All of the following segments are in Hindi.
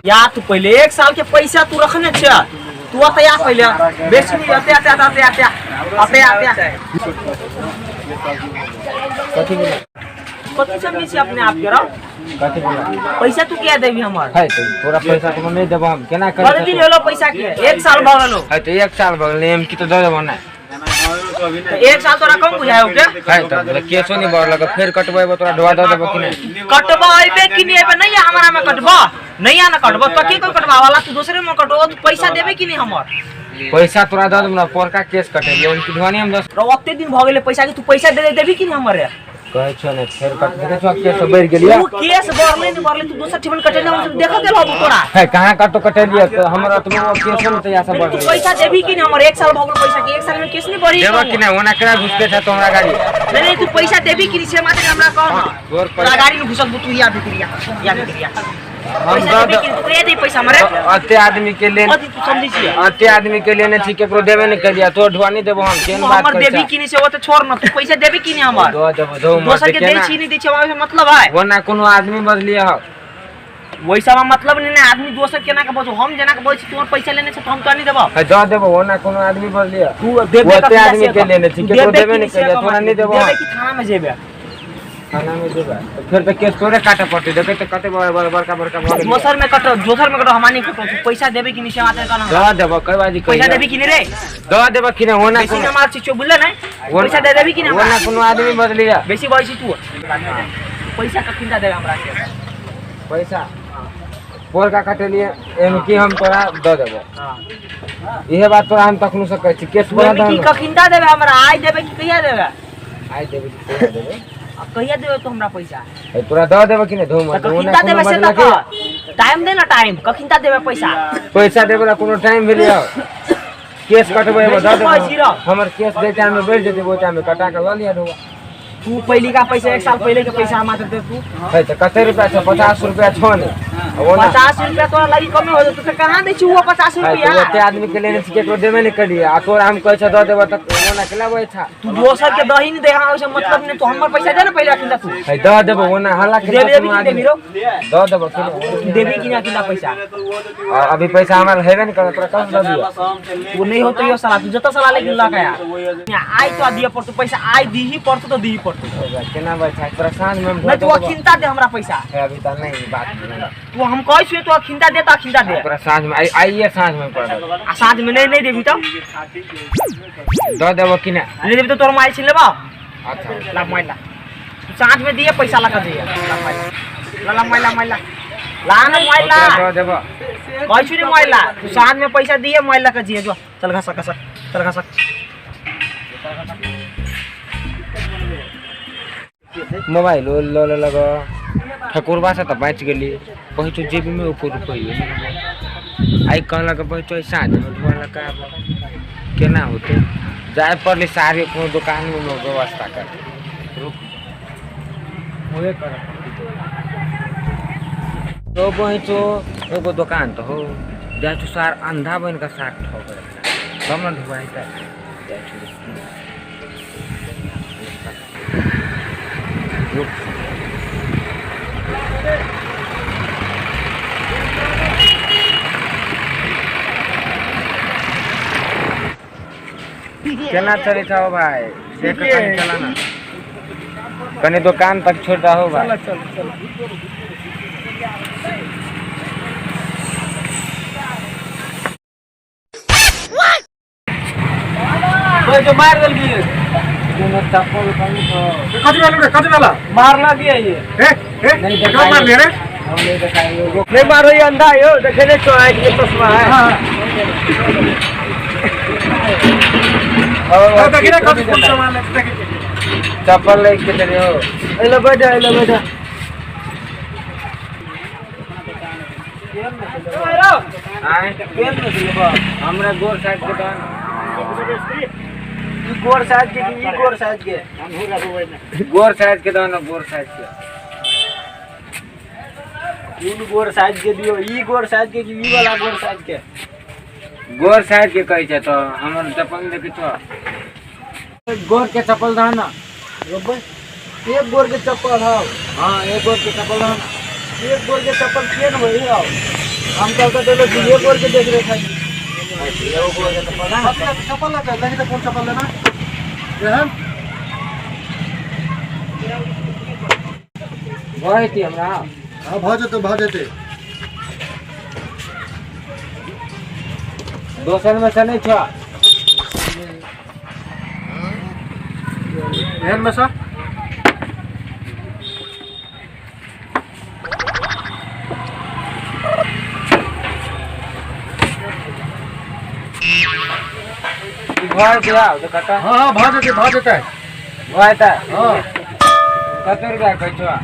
या तू पहले 1 साल के पैसा तू रखने छ तू आता या पहले बेच नहीं आते कथी समझी छी अपने आप के रहो कथी बोला पैसा तू क्या देबी हमर है तो पूरा पैसा तो नहीं देबो हम केना कर कर दिन होलो पैसा के 1 साल भ गेलो है तो 1 साल भ गेल हम की तो दे देबो ना 1 साल तोरा कम बुझायो के है तो केसो नहीं बढ़ लगा फिर कटबेबो तोरा ढवा दे देबो कि नहीं कटबा आइबे कि नहीं आइबे नहीं हमरा में कटबा नहीं आना कटबा तो के कटबा वाला तू दूसरे में कटबो तू पैसा देबे कि नहीं हमर पैसा तोरा दे देबो ना पोरका केस कटे लोन की ढवानी हम 10 ओते दिन भ गेले पैसा के तू पैसा दे देबी कि नहीं हमर कहै छ ने फिर कट देखे छ केस बढ़ गेलिया तू केस बढ़ले तू दूसरा ठिमन कटेले हम देखा देलो तोरा है कहां काटो कटेलिया तो हमरा तो केस में तो ऐसा बढ़ तू पैसा देबी कि नहीं हमर 1 साल भ गेल पैसा के 1 साल में केस नहीं बढ़ी देबो कि नहीं ओना केना घुसके छ तोरा गाड़ी नहीं तू पैसा देबी कि नहीं से माते हमरा कह तोरा गाड़ी में घुसल तू या भितरिया हम दे पैसा मरे अते आदमी के लिए तू समझी छी अते आदमी के लिए नहीं ठीक केकरो देबे नहीं करिया तो ढवा नहीं देबो हम केन बात हमर देबी कि नहीं से वो तो छोड़ ना तू पैसा देबी कि नहीं हमर दो देबो दो दोसर के दे छी नहीं दे छी मतलब है वो ना कोनो आदमी बदलिया हो वैसा में मतलब नहीं ना आदमी दोसर केना के बोझ हम जना के बोझ तोर पैसा लेने से हम तो नहीं देबो है दो देबो वो ना कोनो आदमी बदलिया तू देबे अते आदमी के लिए नहीं ठीक केकरो देबे नहीं करिया तोरा नहीं देबो देबे कि थाना में जेबे थाना में देबे तो फिर तो केस तोरे काटे पड़ते देखे तो कते बड़का भगे दोसर में कटो हमानी कटो तू पैसा देबे कि नहीं से माते कहना दो देबो कई बाजी पैसा देबे कि नहीं रे दो देबो कि नहीं होना बेसी मार छी बोलले नहीं पैसा दे देबी कि नहीं वो ना कोनो आदमी बदलिया बेसी बोल छी तू पैसा का चिंता देबे हमरा के पैसा पोर का काटे लिए एम की हम तोरा दो देबो हां इहे बात तोरा हम तखनु से कहै छी केस बना दे की कखिंदा देबे हमरा आज देबे कि कहिया देबे आज देबे कि कहिया देबे अब कहिया देबे तो हमरा पैसा है तोरा दो देबो कि नहीं धूम कखिंदा देबे से तक टाइम दे ना टाइम कखिंदा देबे पैसा देबे ला कोनो टाइम भेलियो केस कटबे दो देबो हमर केस दे टाइम में बैठ जेते वो टाइम में कटा के ल लिया दो तू पहली का पैसा 1 साल पहले के पैसा मात्र दे तू है तो कते रुपया छ 50 रुपया छ ने 50 रुपया तोरा लगी कम हो तो कहां दे छी वो 50 रुपया ओते आदमी के लेने छिके तो देबे नहीं करिए आ तोरा हम कहै छ दो देबो त वो ना केलाबै छ तू दोसर के दही नहीं देहा ओसे मतलब नहीं तो हमर पैसा दे ना पहले किंदा तू है दो देबो वो ना हल्ला के देबी कि देबी रो दो देबो कि देबी कि ना किंदा पैसा अभी पैसा हमर हेबे नहीं कर तोरा कब दे दियो वो नहीं हो तो यो साला तू जता साला लेकिन ला का आई तो दिए पर तू पैसा आई दी ही पर तो दी पर केना बैठा तोरा सांझ में नहीं तू अखिंता दे हमरा पैसा है अभी त नहीं बात तू हम कहै छी तू अखिंता दे त अखिंता दे तोरा सांझ में आइए सांझ में पड़ आ सांझ में नहीं देबी तो दो देबो कि ना नहीं देबी तो तोर माई छी लेबा अच्छा ला माइला तू सांझ में दिए पैसा लगा दिए ला माइला ला ना माइला दो देबो कहै छी रे माइला तू सांझ में पैसा दिए माइला का दिए जो चल घसा मोबाइल लो लगा ठकुरबा से तो बच गेली पहुँचो जेब में ऊपर रुपये आई कहला के पहुँचो साँझ में ढोला का केना होते जाए पड़ले सारे कोनो दुकान में व्यवस्था कर रुक होए कर तो पहुँचो एगो दुकान तो हो जाए तो सार अंधा बन का सार ठोक रखा तब ना ढुआई कर केना चले था भाई देख कहीं चला ना कने दुकान तक छोटा हो भाई चल कोई जो मार दल गई तूने चप्पल कथी वाला मार लगी है ये नहीं क्यों मार ले रे हम नहीं दिखाएंगे नहीं मारो ये अंधा है देखे ने तो है ये चश्मा है हां और देखिए ना कथी फुल सामान है चप्पल लेके चले हो एला बैठा आए केन में चलबा हमरा गोर साइड के दान ई गोर साइज के गोर साइज के गोर साइज के दान गोर साइज के इन गोर साइज के दियो ई गोर साइज के ई वाला गोर साइज के गोर साइड के कहै छै तो हमर चप्पल देखै छौ गोर के चप्पल दह ना एक गोर के चप्पल है। हाँ एक गोर के चप्पल दह ना एक गोर के चप्पल किए न वही आओ हम कल तो चलो दूसरे गोर के देख रहे थे। एगो गोर के चप्पल दह ना चप्पल लगा नहीं तो कौन चप्पल लेना रहन वही थी हमरा हां भ जेते दोसर में से नहीं छौ रहन में सा घर दिया तो कटा हां भ जेते वही था हां कते रुपया कहै छौ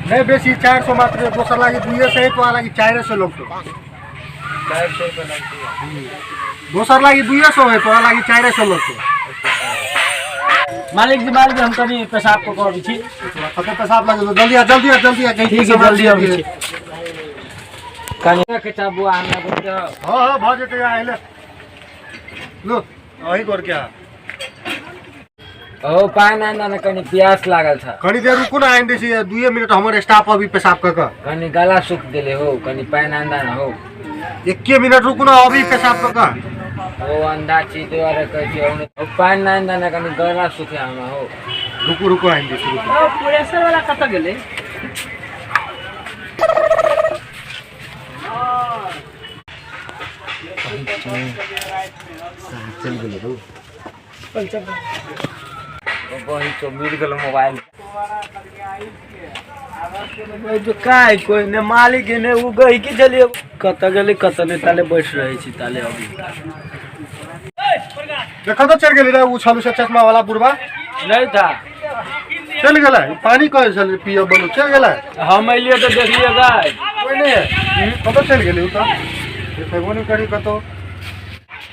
नहीं बेसी 400 मात्र दोसर लागी 200 तो लागी 400 लोग तो 400 रुपया लगती दोसर लागी 200 है तो लागी 400 लोग तो मालिक जी हम कभी पेशाब को कर छी कते पेशाब लागे तो जल्दी आ कहीं ठीक है जल्दी हम छी कनी के चाबू आना बोलते हां भ जेते आइले लो वही कर क्या ओ पानी आना न कनी प्यास लागल था कनी देर रुको ना आइन देसी 2 मिनट हमर स्टाफ अभी पेशाब क कनी गला सूख देले हो कनी पानी आना न हो 1 मिनट रुको ना अभी पेशाब क ओ अंडा चीज वाला कह छै ओ पानी आना न कनी गला सूखे हम हो रुको आइन देसी रुको प्रेशर वाला कत गेले चल गेले हो वही तो मिल गेल मोबाइल जो काय कोई ने मालिक ने उ गई कि चलिए कत गेले कत ने ताले बैठ रहे छी ताले अभी देखो तो चल गेली रे उ छलु से चश्मा वाला बुढ़वा नहीं था चल गेला पानी कहे चल पियो बोलो चल गेला हम अइलिए तो देखलिए गाय कोई नहीं है कत चल गेली उ तो देखबो नहीं करी कतो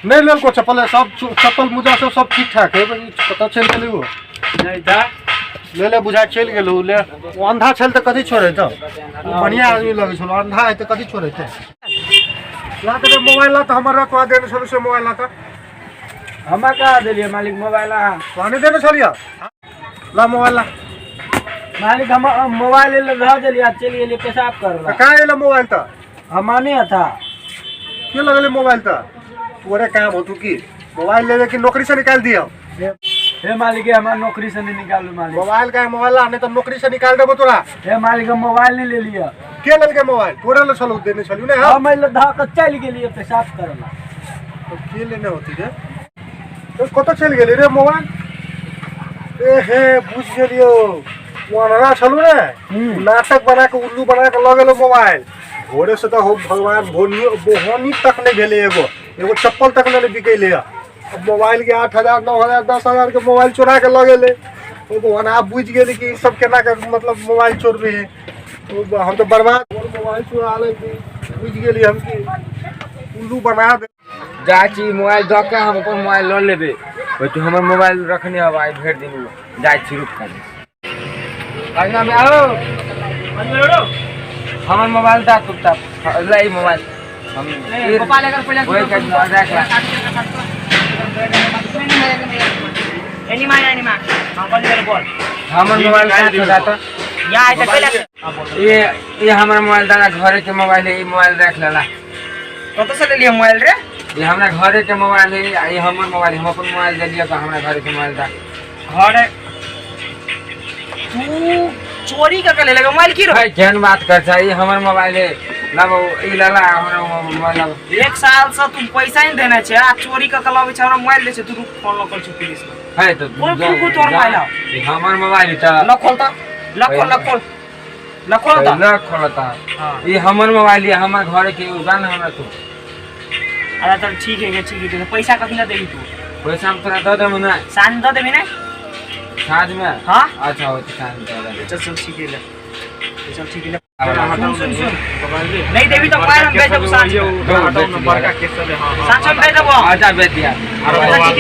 नहीं लेल को चप्पल सब चप्पल मुजा सब ठीक ठाक है कत चल गेली उ नहीं था ले बुझा चल गेलू ले वो अंधा छल त कथि छोड़े त बढ़िया आदमी लगे छल अंधा है त कथि छोड़े त ला त मोबाइल ला त हमर रखवा देने छल से मोबाइल ला त हम कहा दिलिए मालिक मोबाइल पानी देने छलिया ला मोबाइल ला मालिक हम मोबाइल ले रह दिलिए चल गेलिए पेशाब करला का एला मोबाइल त हमाने था के लगले मोबाइल त तोरे काम हो तू की मोबाइल लेवे की नौकरी से निकाल दिया हे मालिक हमार नौकरी से नहीं निकालू मालिक मोबाइल का मोबाइल ला नहीं तो नौकरी से निकाल देबो तोरा हे मालिक हम मोबाइल नहीं ले लिया के लेल के मोबाइल तोरे ले छलू देने छलू ने हम ले धा के चल गेलिए पेशाब करला तो के लेने होती रे तो कत चल गेली रे मोबाइल ए हे बुझ गेलियो वनरा छलू ने नाटक बना के उल्लू बना के लगेलो मोबाइल घोड़े से तो हो भगवान बोहनी तक नहीं भेले एगो चप्पल तक नहीं बिकैले अब मोबाइल के 8,000 9,000 10,000 के मोबाइल चुरा के लगेले वो भगवान आप बुझ गेली कि सब केना के मतलब मोबाइल चोर भी है तो हम तो बर्बाद मोबाइल चुरा ले बुझ गेली हम की उल्लू बना दे जाची मोबाइल दो के हम अपन मोबाइल ल लेबे ओइ तो हमर मोबाइल रखने अब आई भेट दिन जाय छी रुक कर आइना में आओ हमर मोबाइल दा तुता लाई मोबाइल हम गोपाल अगर पहले ओए के देख एनिमा हम बोल मेरे बोल हमर मोबाइल का दाता या है तो पहले ये हमर मोबाइल दादा घरे के मोबाइल है ये मोबाइल रख लेला कत से ले लिया मोबाइल रे ये हमरा घरे के मोबाइल है ये हमर मोबाइल हम अपन मोबाइल दे दिया तो हमरा घरे के मोबाइल दा घर तू चोरी का ले लगा मोबाइल की रो भाई केन बात कर छ ये हमर मोबाइल है लब ई लला हमरा मोबाइल एक साल से तुम पैसा ही देना छे आ चोरी का कलावे छ हमरा मोबाइल ले छ तू फोन कर छ पुलिस में है तो कौन तोर मोबाइल है हमर मोबाइल त लॉक खोलता लॉक खोलता लॉक खोलता हां ये हमर मोबाइल है हमर घरे के जान हमरा तो अरे तो ठीक है पैसा कथि ना देबी तू पैसा हम तोरा दे देबो ना सान दे देबी ना साँझ में हां अच्छा हो तो साँझ में दे चल ठीक है ले चल ठीक है सुन नहीं देबी तो मोबाइल हम बेच देबो साँझ में बड़का केस है हां साँझ में बेच देबो अच्छा बेच दिया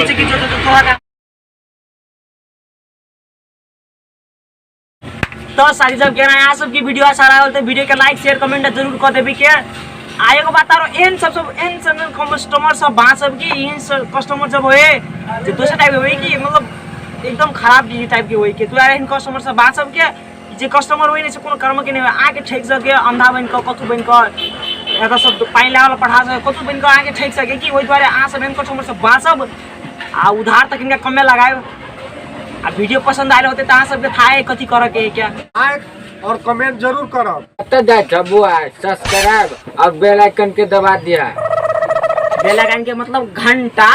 ठीक है जो तोरा तो सारी सब कहना है सब की वीडियो अच्छा लगा तो वीडियो के लाइक शेयर कमेंट जरूर कर देबी के आए को बता रहा एन सब एन सब कस्टमर सब बा सब की इन कस्टमर जब होए जो दूसरा टाइप होए कि मतलब एकदम खराब टाइप के होए कि तू यार इन कस्टमर सब बा सब के जे कस्टमर होए नहीं से कोनो कर्म के नहीं आके ठेक सके अंधा बन के कथु बन के एका सब पानी लागल पढ़ा सके कथु बन के आके ठेक सके कि ओइ द्वारा आ सब इन कस्टमर सब बा सब आ उधार तक इनका कमे लगाए आ वीडियो पसंद आए होते ता सब के था कथि करे के क्या लाइक और कमेंट जरूर करब। तो जा बुआ सब्सक्राइब और बेल आइकन के दबा दिया। बेल आइकन के मतलब घंटा